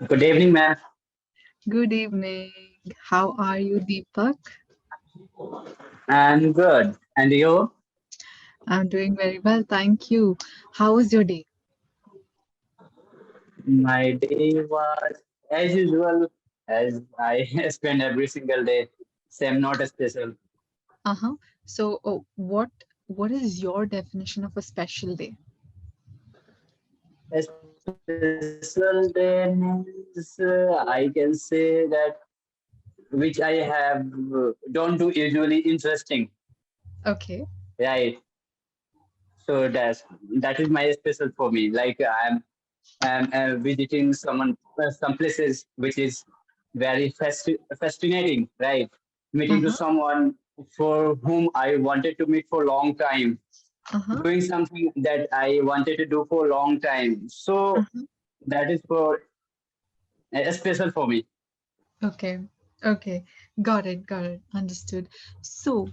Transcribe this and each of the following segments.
Good evening, ma'am. Good evening. How are you, Deepak? I'm good. And you? I'm doing very well, thank you. How was your day? My day was as usual, as I spend every single day. Same, not special. Uh-huh. So, what is your definition of a special day? A special day means I can say that which I have don't do usually interesting, Okay. right? So that is my special for me. Like I'm visiting some places which is very fascinating, right? Meeting to Uh-huh. someone for whom I wanted to meet for a long time, Uh-huh. doing something that I wanted to do for a long time. So Uh-huh. that is for special for me. Okay. Okay. Got it. Understood. So,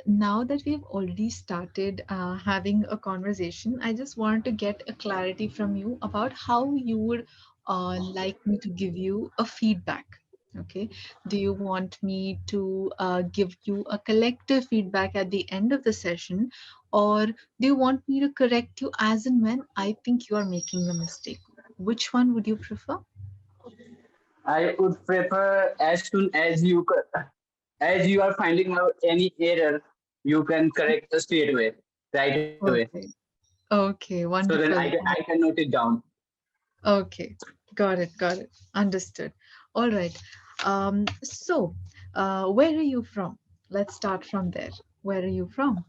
now that we've already started having a conversation, I just wanted to get a clarity from you about how you would like me to give you a feedback. Okay. Do you want me to give you a collective feedback at the end of the session, or do you want me to correct you as and when I think you are making a mistake? Which one would you prefer? I would prefer as soon as as you are finding out any error, you can correct straight away, right away. Okay. Okay, So then wonderful. I can note it down. Okay, got it. Understood. All right. Where are you from? Let's start from there. Where are you from?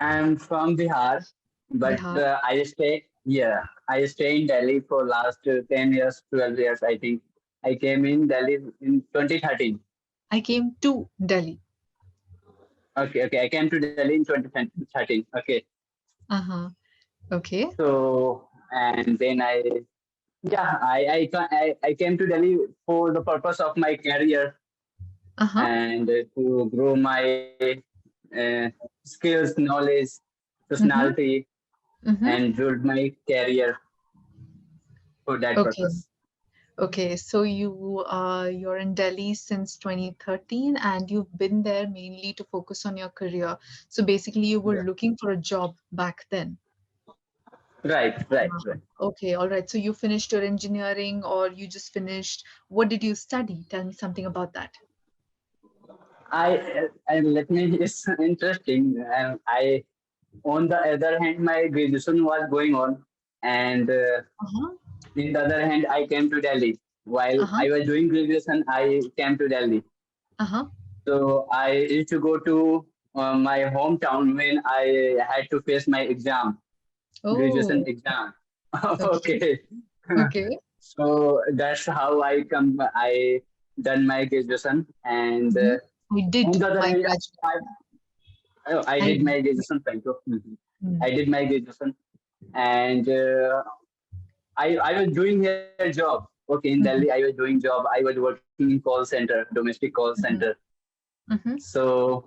I'm from Bihar, but Bihar. I stay in Delhi for last 10 years, 12 years, I think. I came in Delhi in 2013. I came to Delhi. Okay. I came to Delhi in 2013. Okay. Uh-huh. Okay. So, and then I came to Delhi for the purpose of my career Uh-huh. and to grow my uh, skills, knowledge, Mm-hmm. personality, Mm-hmm. and build my career for that Okay. purpose. Okay. So you're in Delhi since 2013 and you've been there mainly to focus on your career. So basically you were Yeah. looking for a job back then. Right. Okay, all right. So you finished your engineering or you just finished, what did you study? Tell me something about that. And let me it's interesting. I on the other hand, my graduation was going on, and Uh-huh. in the other hand, I came to Delhi. While Uh-huh. I was doing graduation, I came to Delhi. Uh-huh. So I used to go to my hometown when I had to face my exam, graduation Oh, exam. okay. Okay. Okay. So that's how I done my graduation, and Mm-hmm. I on did the other my hand, graduation. I I did did. my graduation. Thank you. Mhm. I Mm. did my graduation, and I was doing a job. Okay, in Delhi, I Mm-hmm. was doing job. I was working in call center, domestic call center. Mm-hmm. Mm-hmm. So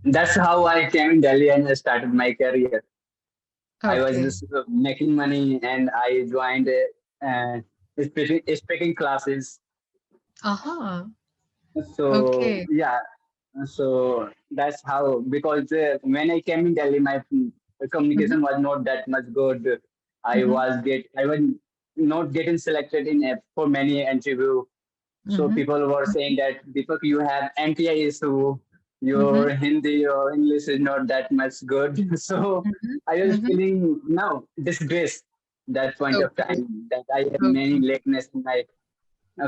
that's how I came in Delhi and I started my career. I was Okay. just making money, and I joined speaking classes. Uh-huh. So Okay. yeah, so that's how, because when I came in Delhi, my Mm-hmm. communication was not that much good. Mm-hmm. I was not getting selected in for many interview. So Mm-hmm. people were saying that Deepak, you have MTI issue. Mm-hmm. Your Hindi or English is not that much good. So Mm-hmm. I was Mm-hmm. feeling now disgrace that point of Okay. time that I have many Okay. lackness in my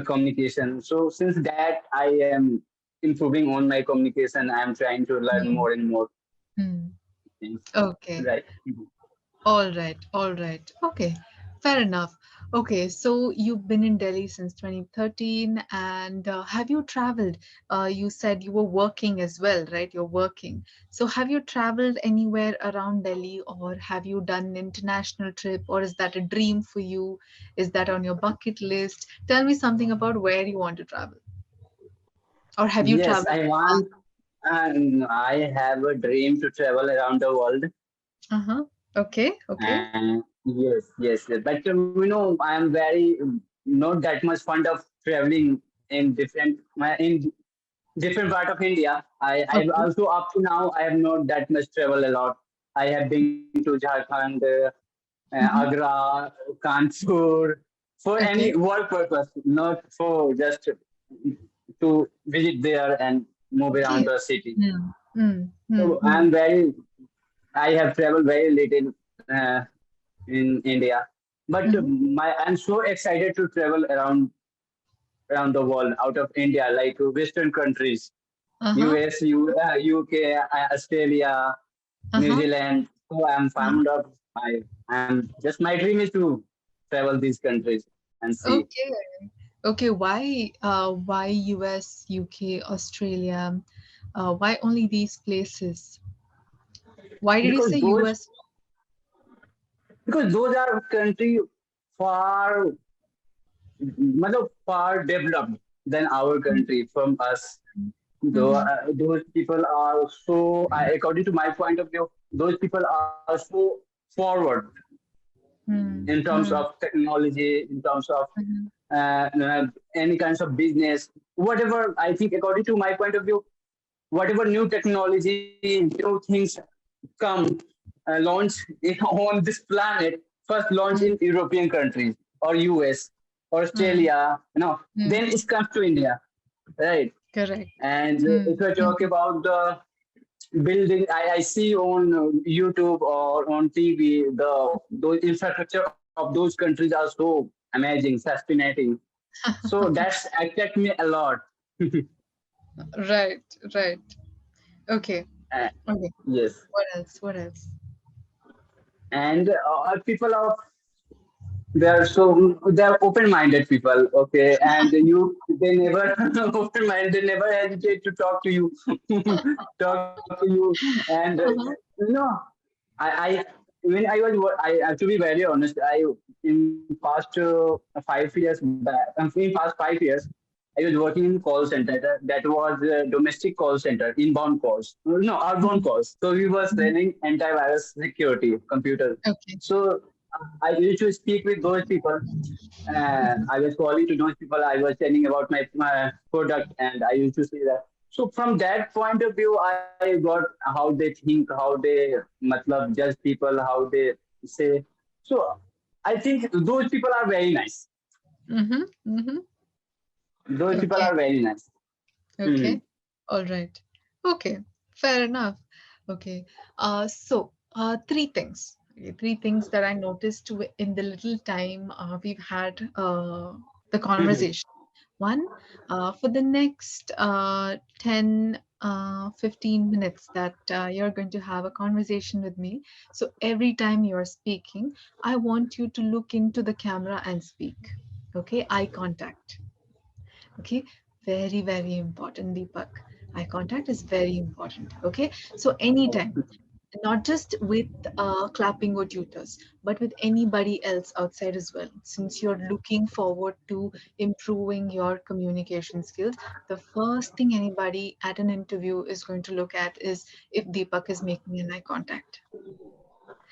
communication. So since that, I am improving on my communication. I am trying to learn Mm. more and more Mm. things. Okay. Right. All right, all right. Okay, fair enough. Okay, so you've been in Delhi since 2013, and have you traveled? You said you were working as well, right? You're working. So have you traveled anywhere around Delhi, or have you done an international trip, or is that a dream for you? Is that on your bucket list? Tell me something about where you want to travel, or have you Yes, traveled I in the past? want, and I have a dream to travel around the world. Uh-huh. Okay, okay. And yes. But I am very not that much fond of traveling in in different part of India. I Okay. also up to now I have not that much travel a lot. I have been to Jharkhand, Mhm. Agra, Kanpur for any Okay. work purpose, not for just to visit there and move around Okay. the city. Mm, mm, mm, So mm. I have traveled very little in India, but Mhm. I'm so excited to travel around the world out of India, like Western countries, Uh-huh. US, UK, Australia, New Uh-huh. Zealand. So I'm Uh-huh. fond of I'm just my dream is to travel these countries and see. Okay. Okay. Why US, UK, Australia? Why only these places? Why did you because say those US? because those are country far far developed than our Mm, country from us. Though mhm, those people are so, according to my point of view, those people are so forward mm, in terms mm, of technology, in terms of mhm. any kinds of business, whatever. I think, according to my point of view, whatever new technology, new things come, launch on this planet, first launch Mm, in European countries or US, mm, Australia, mm. then it comes to India, right? Correct. And if Mm, I talk mm. about the building, I see on YouTube or on TV, those infrastructure of those countries are so amazing, fascinating. So that's attract me a lot. Right, right. Okay, Uh, okay. yes, What else? What else? and people of they're open-minded people, okay, and they never open-minded, they never hesitate to talk to you, talk to you, and Uh-huh. you know, I when I was to be very honest, I in past 5 years back, in past 5 years, I was working in call center. That was a domestic call center, inbound calls, no outbound Mhm, calls. So we were mhm. selling antivirus security computers. Okay. So I used to speak with those people, and I was calling to those people. I was telling about my product, and I used to say that. So from that point of view, I got how they think, how they judge people, how they say. So I think those people are very nice. Mm-hmm. Mm-hmm. Those people Okay. are very nice. Okay. Mhm. All right. Okay. Fair enough. Okay. Three things. Okay, three things that I noticed in the little time we've had the Mhm. conversation. One, for the next 10, 15 minutes that you're going to have a conversation with me. So every time you're speaking, I want you to look into the camera and speak. Okay. Eye contact. Okay, very, very important, Deepak. Eye contact is very important. Okay, so anytime, not just with clapping or tutors, but with anybody else outside as well. Since you're looking forward to improving your communication skills, the first thing anybody at an interview is going to look at is if Deepak is making an eye contact,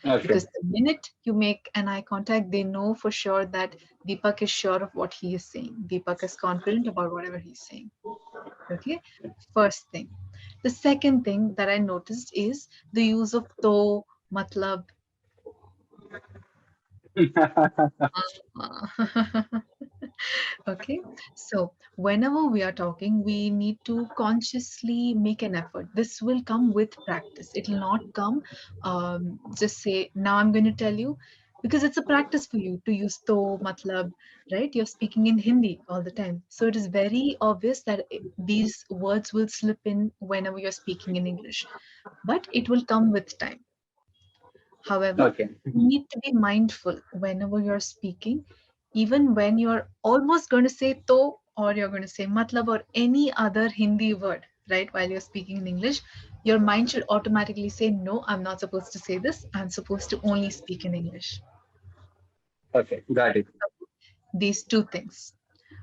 Okay. because the minute you make an eye contact, they know for sure that Deepak is sure of what he is saying. Deepak is confident about whatever he's saying. Okay, first thing. The second thing that I noticed is the use of to, matlab. Okay, so whenever we are talking, we need to consciously make an effort. This will come with practice. It will not come just say, now I'm going to tell you, because it's a practice for you to use to, matlab, right? You're speaking in Hindi all the time. So it is very obvious that these words will slip in whenever you're speaking in English, but it will come with time. However, Okay. you need to be mindful whenever you're speaking, even when you're almost going to say to or you're going to say matlab or any other Hindi word, right? While you're speaking in English, your mind should automatically say, no, I'm not supposed to say this. I'm supposed to only speak in English. Okay. Got it. These two things.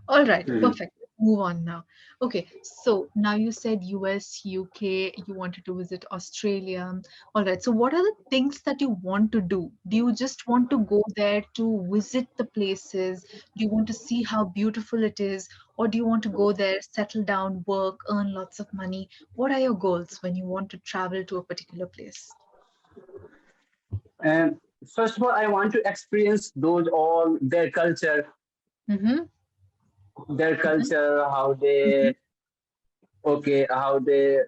All right, Mhm. perfect. move on now. Okay, so now you said US, UK, you wanted to visit Australia. All right, so what are the things that you want to do? Do you just want to go there to visit the places? Do you want to see how beautiful it is? Or do you want to go there, settle down, work, earn lots of money? What are your goals when you want to travel to a particular place? And first of all, I want to experience those all Mm-hmm, their mm-hmm, culture, mm-hmm, how they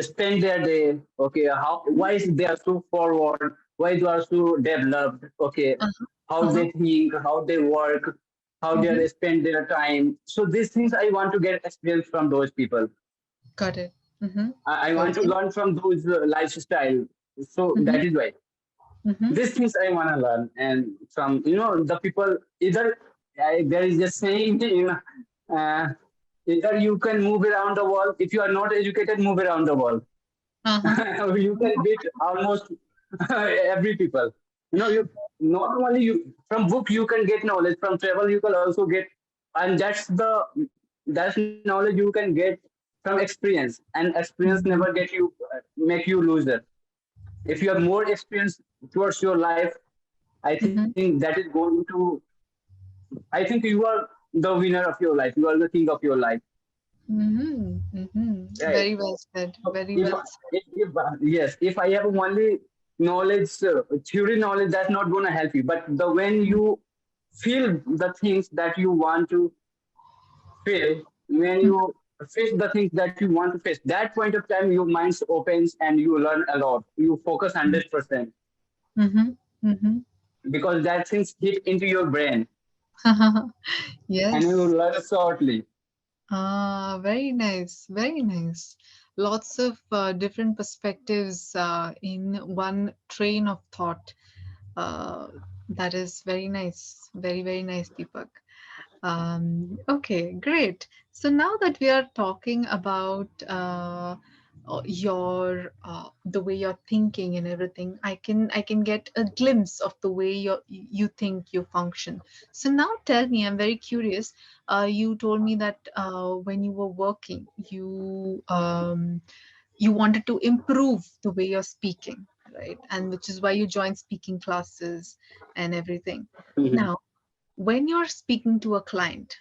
spend their day. Okay, how why is they are so forward? Why they are so developed? Okay, uh-huh, how uh-huh, they think, how they work, how mm-hmm, they spend their time. So these things I want to get experience from those people. got it. Mm-hmm, I want to okay. learn from those lifestyle. So Mm-hmm, that is why mm-hmm, these things I want to learn. And from the people, either there is a saying uh, either you can move around the world. If you are not educated, move around the world. uh-huh. You can beat almost every people. You not only you from book you can get knowledge, from travel you can also get, and that's knowledge you can get from experience, and experience never Mm-hmm, get you make you loser. If you have more experience towards your life, I think mm-hmm. that is going to. I think you are the winner of your life. You are the king of your life. Mm-hmm. Mm-hmm. Right. Very well said. So Very well said. yes, if I have only knowledge, theory knowledge, that's not going to help you. But the when you feel the things that you want to feel, when you face the things that you want to face, that point of time your mind opens and you learn a lot. You focus 100% Mm-hmm. Mm-hmm. because that things hit into your brain and you Yes. learn shortly. Ah, very nice. Very nice. Lots of different perspectives in one train of thought. Uh, that is very nice. Very, very nice, Deepak. Okay, great. So now that we are talking about your the way you're thinking and everything, I can get a glimpse of the way you think you function. So now tell me, I'm very curious. You told me that when you were working, you wanted to improve the way you're speaking, right? And which is why you joined speaking classes and everything. Mhm. Now when you're speaking to a client,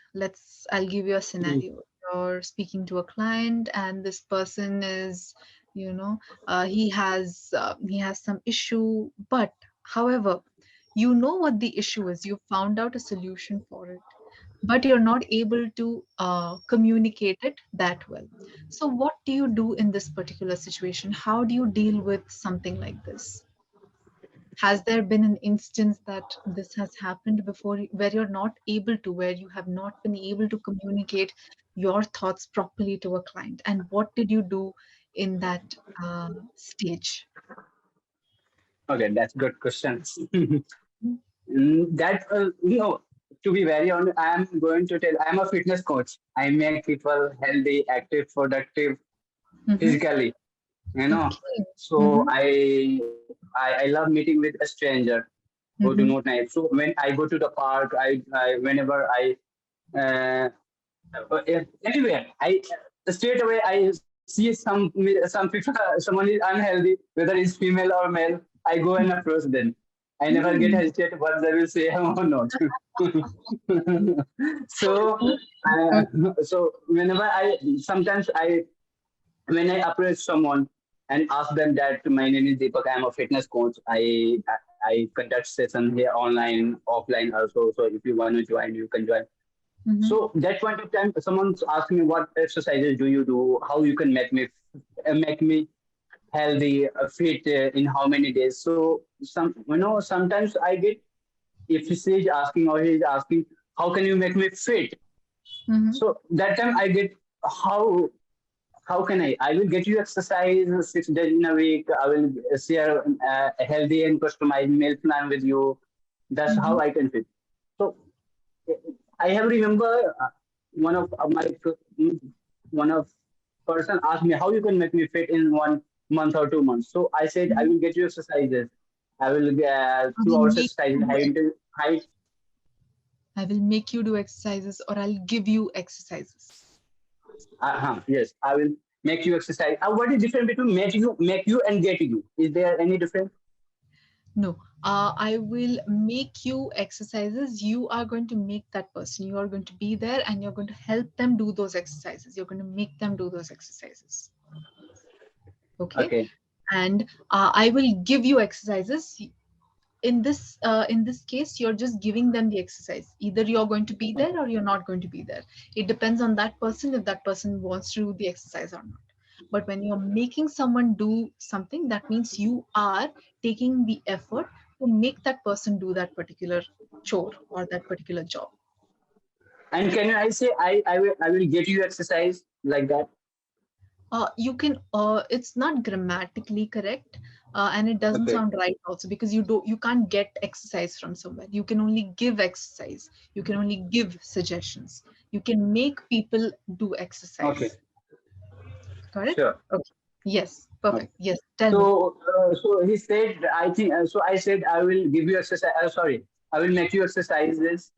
I'll give you a Mhm. scenario. You're speaking to a client and this person is, you know, he has some issue, but however, you know what the issue is, you found out a solution for it, but you're not able to communicate it that well. So what do you do in this particular situation? How do you deal with something like this? Has there been an instance that this has happened before where you're not able to, where you have not been able to communicate your thoughts properly to a client? And what did you do in that stage? Okay, that's good question. That to be very honest, I'm going to tell. I'm a fitness coach. I make people healthy, active, productive Mm-hmm. physically. You know, Okay. so Mm-hmm. I love meeting with a stranger who do not Mm-hmm. know. So when I go to the park, I whenever I anywhere, I straight away I see some people, someone is unhealthy, whether it's female or male. I go and approach them. I never get Mm-hmm. hesitate what they will say or not. so, Okay. so whenever sometimes when I approach someone and ask them that my name is Deepak, I'm a fitness coach. I conduct session here online, offline also. So if you want to join, you can join. Mm-hmm. So that point of time, someone's asking me what exercises do you do, how you can make me healthy, fit in how many days. So sometimes I get if she is asking or he is asking, how can you make me fit? Mm-hmm. So that time I get how how can I will get you exercise 6 days in a week. I will share a healthy and customized meal plan with you. That's Mm-hmm. how I can fit. So I have remember one of my one of person asked me how you can make me fit in 1 month or 2 months. So I said I Mm-hmm. will get you exercises. I will So they 2 hours make exercise you height I will make you do exercises, or I'll give you exercises. Yes, I will make you exercise. What is different between make you and get you? Is there any difference? No, I will make you exercises. You are going to make that person. You are going to be there and you're going to help them do those exercises. You're going to make them do those exercises. Okay. Okay. And I will give you exercises. In this case, you're just giving them the exercise. Either you're going to be there or you're not going to be there. It depends on that person if that person wants to do the exercise or not. But when you're making someone do something, that means you are taking the effort to make that person do that particular chore or that particular job. And can I say I will get you exercise like that? You can it's not grammatically correct, and it doesn't Okay. sound right also, because you can't get exercise from somewhere. You can only give exercise. You can only give suggestions. You can make people do Okay. exercise. Got it? Sure. Okay. Yes, Okay. perfect. Yes, tell me. So he said, I think, so I said, I will give you exercise. Sorry, I will make you exercises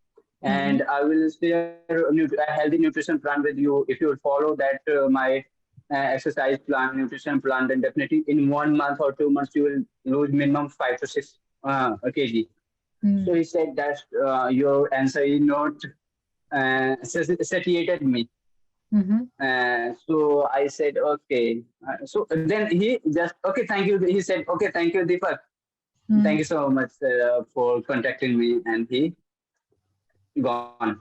Mm-hmm. and I will share a healthy nutrition plan with you. If you will follow that, my exercise plan, nutrition plan, then definitely in 1 month or 2 months, you will lose minimum 5 to 6 kg. So he said that your answer is not satiated me. Mm-hmm. So I said, okay. So then he just, okay, thank you. He said, okay, thank you, Deepak. Thank Mm-hmm. you so much for contacting me. And he gone.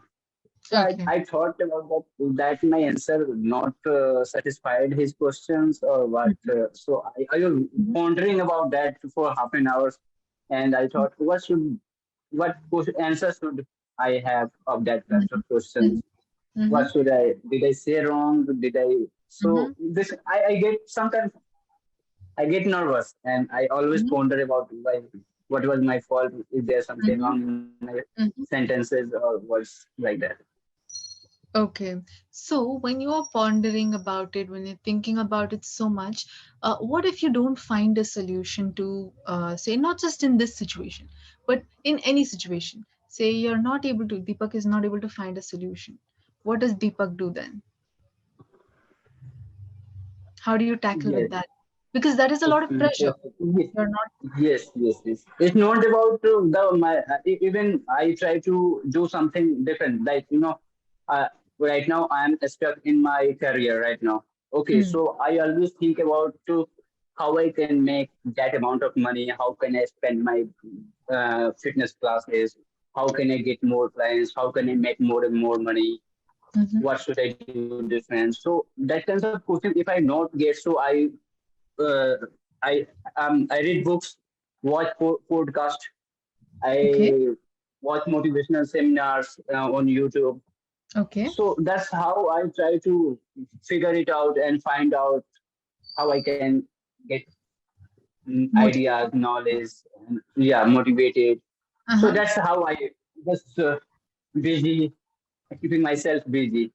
So I Okay. thought about that my answer not satisfied his questions or what. So I was Mm-hmm. wondering about that for half an hour. And I thought, what answer should I have of that kinds Mm-hmm. of questions? Mm-hmm. What should I did I say wrong? Did I Mm-hmm. so this I get sometimes I get nervous and I always Mm-hmm. ponder about what was my fault? Is there something Mm-hmm. wrong in my Mm-hmm. sentences or was like that? Okay. So when you are pondering about it, when you're thinking about it so much, what if you don't find a solution to, say, not just in this situation, but in any situation? Say you're not able to, Deepak is not able to find a solution. What does Deepak do then? How do you tackle with Yes. that? Because that is a lot of pressure. Yes. You're not. Yes. It's not about even I try to do something different. Like uh, right now I'm stuck in my career right now. Okay, Mm, so I always think about to how I can make that amount of money. How can I spend my fitness classes? How can I get more clients? How can I make more and more money? mhm, What should I do different? So that kinds of question, if I not get, so uh, I read books, watch podcast, okay. I watch motivational seminars on YouTube. Okay. So that's how I try to figure it out and find out how I can get ideas, Motivated. knowledge, and, yeah, motivated. So Uh-huh. that's how I just busy, keeping myself busy.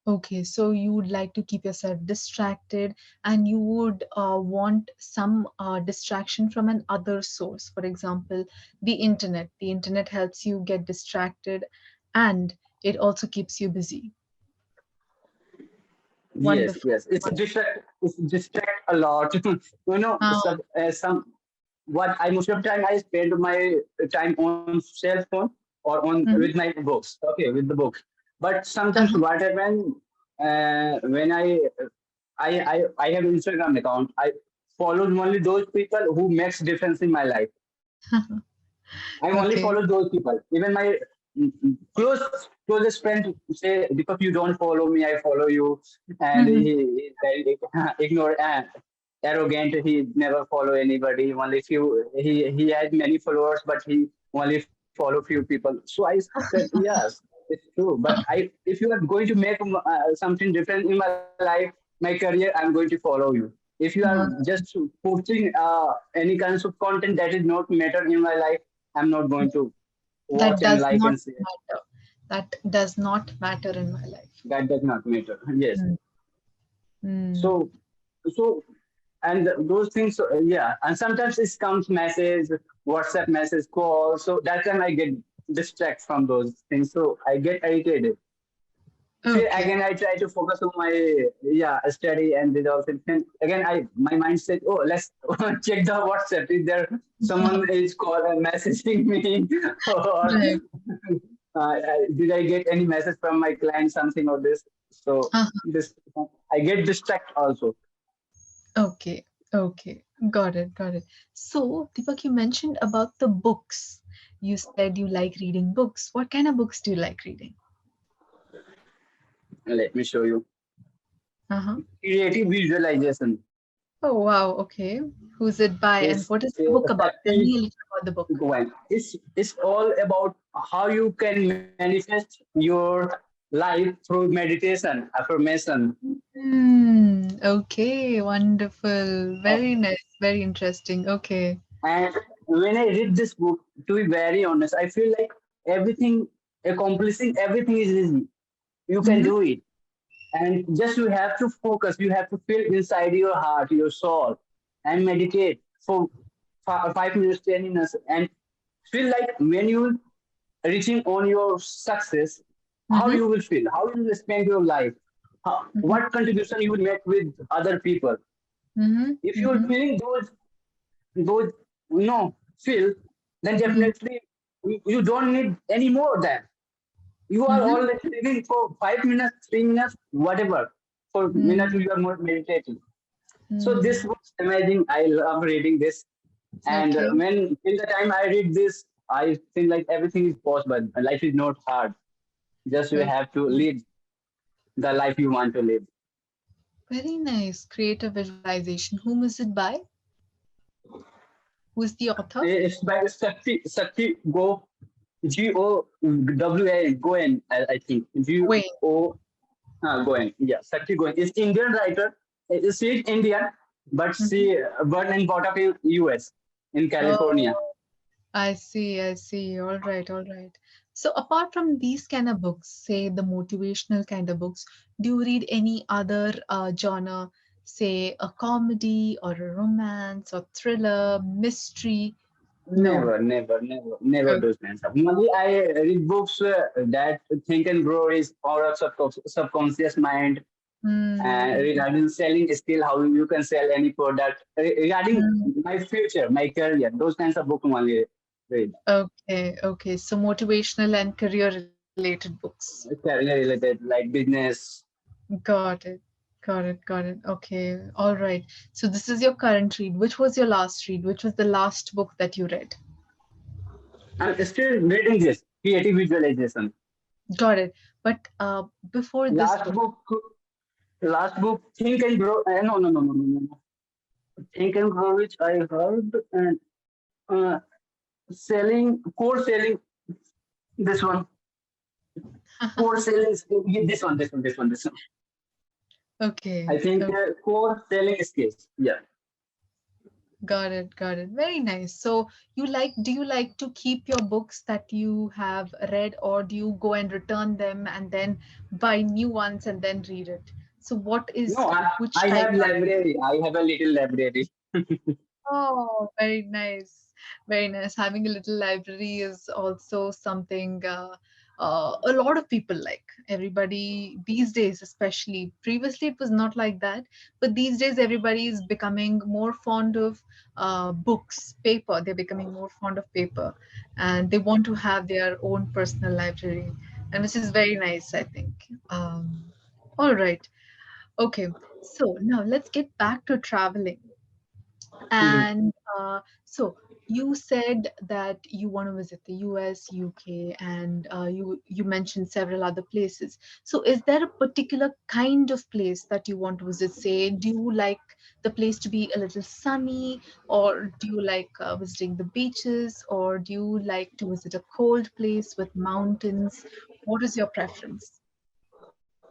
Okay, so you would like to keep yourself distracted, and you would want some distraction from an other source. For example, the internet. The internet helps you get distracted, and it also keeps you busy. Yes, Wonderful. yes. It's distract a lot. Uh, Some what I most of the time I spend my time on cell phone or on with mhm, my books. Okay, with the books. But sometimes uh-huh. what happen when I have Instagram account. I follow only those people who makes difference in my life. I only Okay. follow those people. Even my closest friend say, because you don't follow me, I follow you, and Mhm. he's very ignore and arrogant. He never follow anybody. Only few. He has many followers, but he only follow few people. So I said, yes, it's true. But if you are going to make something different in my life, my career, I'm going to follow you. If you are Uh, just posting any kinds of content that is not matter in my life, I'm not going to that watch and does like not and share. matter. That does not matter in my life. That does not matter. Yes. Mm. Mm. So, so, and those things, yeah. And sometimes it comes message, WhatsApp message, call. So that time I get distract from those things. So I get irritated. See, Okay. again, I try to focus on my study and did all things. And again, my mind said, "Oh, let's check the WhatsApp. If there someone is call and messaging me, or Right. did I get any message from my client, something or this?" So Uh-huh. this I get distract also. Okay. Okay. Got it. Got it. So, Deepak, you mentioned about the books. You said you like reading books. What kind of books do you like reading? Let me show you. Uh-huh. Creative visualization. Oh, wow. Okay. Who's it by and It's what is the book about? Tell me Sakti a little about the book. Goen. It's all about how you can manifest your life through meditation, affirmation. Okay. Wonderful. Very nice. Very interesting. Okay. And when I read this book, to be very honest, I feel like everything, accomplishing everything is easy. You can Mm-hmm. do it. And just you have to focus, you have to feel inside your heart, your soul, and meditate for 5 minutes, 10 minutes, and feel like when you reaching on your success, how Mm-hmm. you will feel, how you will spend your life, Mm-hmm. what contribution you will make with other people. Mm-hmm. If you are Mm-hmm. feeling those feel, then Mm-hmm. definitely you don't need any more than. You are Mm-hmm. already living for 5 minutes, 3 minutes, whatever. For minutes you are more meditating. So this Mm-hmm. was amazing. I love reading this. And Okay. when till the time I read this, I think like everything is possible. Life is not hard. Just you Okay. have to live the life you want to live. Very nice. Creative visualization. Whom is it by? Who is the author? It's by Sakti Goen, I think. Wayne. Goen. Yeah, Sakti Goen. Is Indian writer. She is Indian, but Mhm. she born and brought up in US, in California. Oh, I see. I see. All right. All right. So, apart from these kind of books, say the motivational kind of books, do you read any other genre, say a comedy or a romance or thriller, mystery? No. Never Okay. those kinds of. Only I read books that think and grow is power of subconscious mind, Mm, regarding selling skill, how you can sell any product, regarding mm. my future, my career, those kinds of book only read. Okay. Okay. So, motivational and career related books. Career related, like business. Got it. Got it. Got it. Okay. All right. So this is your current read. Which was your last read? Which was the last book that you read? I'm still reading this creative visualization. Got it. But before this Last book, book, last book, Think and Grow. No. Think and Grow, which I heard, and uh, selling, core selling. This one, core selling. This one. okay. I think core selling skills. Yeah. Got it. Got it. Very nice. So do you like to keep your books that you have read, or do you go and return them and then buy new ones and then read it? So No, which I type have are you? library. I have a little library. Oh, very nice. Very nice. Having a little library is also something a lot of people like. Everybody these days, especially. Previously, it was not like that. But these days, everybody is becoming more fond of books, paper. They're becoming more fond of paper. And they want to have their own personal library. And which is very nice, I think. All right. Okay. So now let's get back to traveling. Mhm. And so you said that you want to visit the US, UK, and you mentioned several other places. So is there a particular kind of place that you want to visit? Say, do you like the place to be a little sunny, or do you like visiting the beaches, or do you like to visit a cold place with mountains? What is your preference?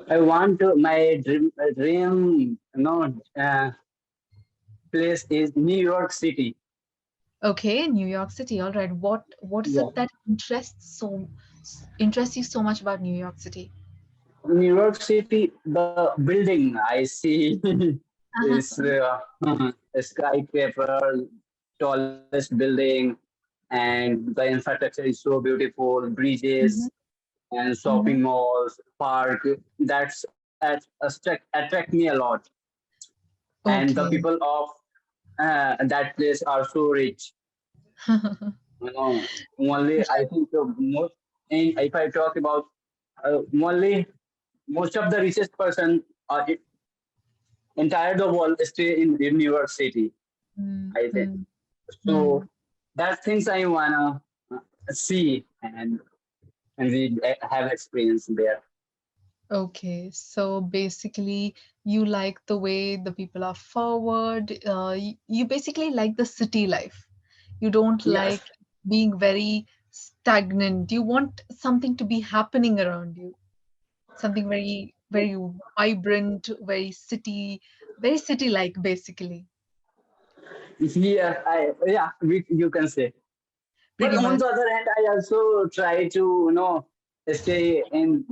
I want to, my dream, place is New York City. Okay, New York City. All right. What is Yeah. it that interests you so much about New York City? New York City, the building I see is a skyscraper, tallest building, and the infrastructure is so beautiful, Mhm, bridges and mhm. shopping malls, park. Attract me a lot, and the Okay. people of that place are so rich. You know, only I Right. think the most. And if I talk about only most of the richest person entire the world stay in New York City. Mm, I think mm, so. mm. That's things I wanna see and we have experience there. Okay, so basically, you like the way the people are forward. You basically like the city life. You don't Yes. like being very stagnant. You want something to be happening around you, something very vibrant, very city-like, basically, Yeah, you can say. But pretty on much. the other hand, I also try to stay in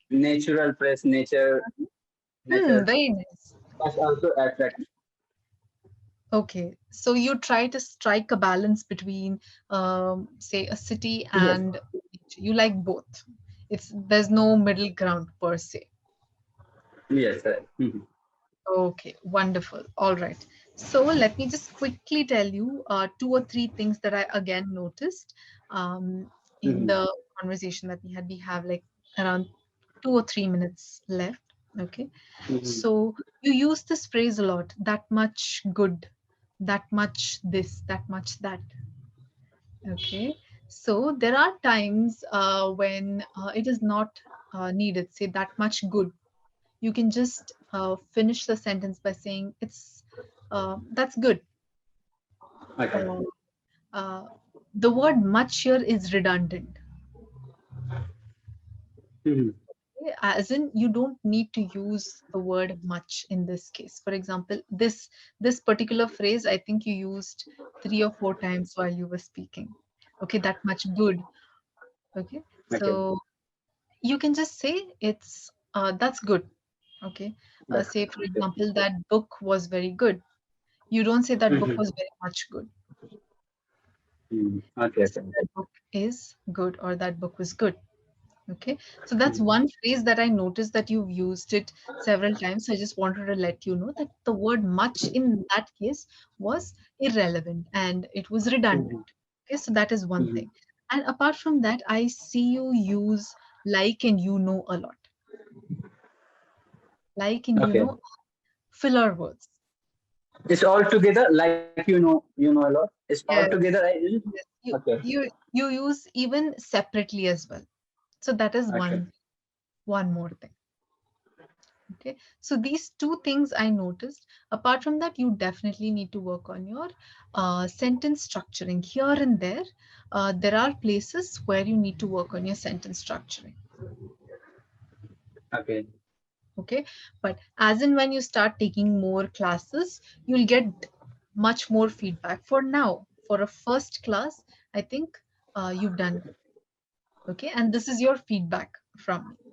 natural place, nature. Very nice. That's also attract. Okay, so you try to strike a balance between, say, a city Yes, and nature. You like both. There's no middle ground per se. yes, right. Mhm. Okay, wonderful. All right. So let me just quickly tell you two or three things that I again noticed in Mhm. the conversation that we had. We have like around 2 or 3 minutes left. Okay. Mhm. So you use this phrase a lot, that much good, that much this, that much that. Okay. So there are times when it is not needed, say that much good. You can just finish the sentence by saying it's that's good. Okay. Or uh, the word much here is redundant. Mhm. Okay? As in, you don't need to use the word much in this case. For example, this particular phrase, I think you used 3 or 4 times while you were speaking. Okay, that much good. Okay, Okay. so you can just say it's that's good. Okay, That's say for okay. example, that book was very good. You don't say that book Mhm. was very much good. Mhm. Okay. So Okay. that book is good or that book was good. Okay. So that's Mhm. one phrase that I noticed that you've used it several times. So I just wanted to let you know that the word much in that case was irrelevant and it was redundant. Mhm. Okay. So that is one Mhm. thing. And apart from that, I see you use like and you know a lot. Like and you Okay. know filler words. It's all together, like you know a lot. It's all together. Yes. I use. Yes. Okay. You use even separately as well. So that is Okay. one more thing. Okay, so these two things I noticed. Apart from that, you definitely need to work on your sentence structuring here and there. There are places where you need to work on your sentence structuring. Okay. Okay, but as in when you start taking more classes, you'll get much more feedback. For now, for a first class, I think you've done good. Okay, and this is your feedback from me.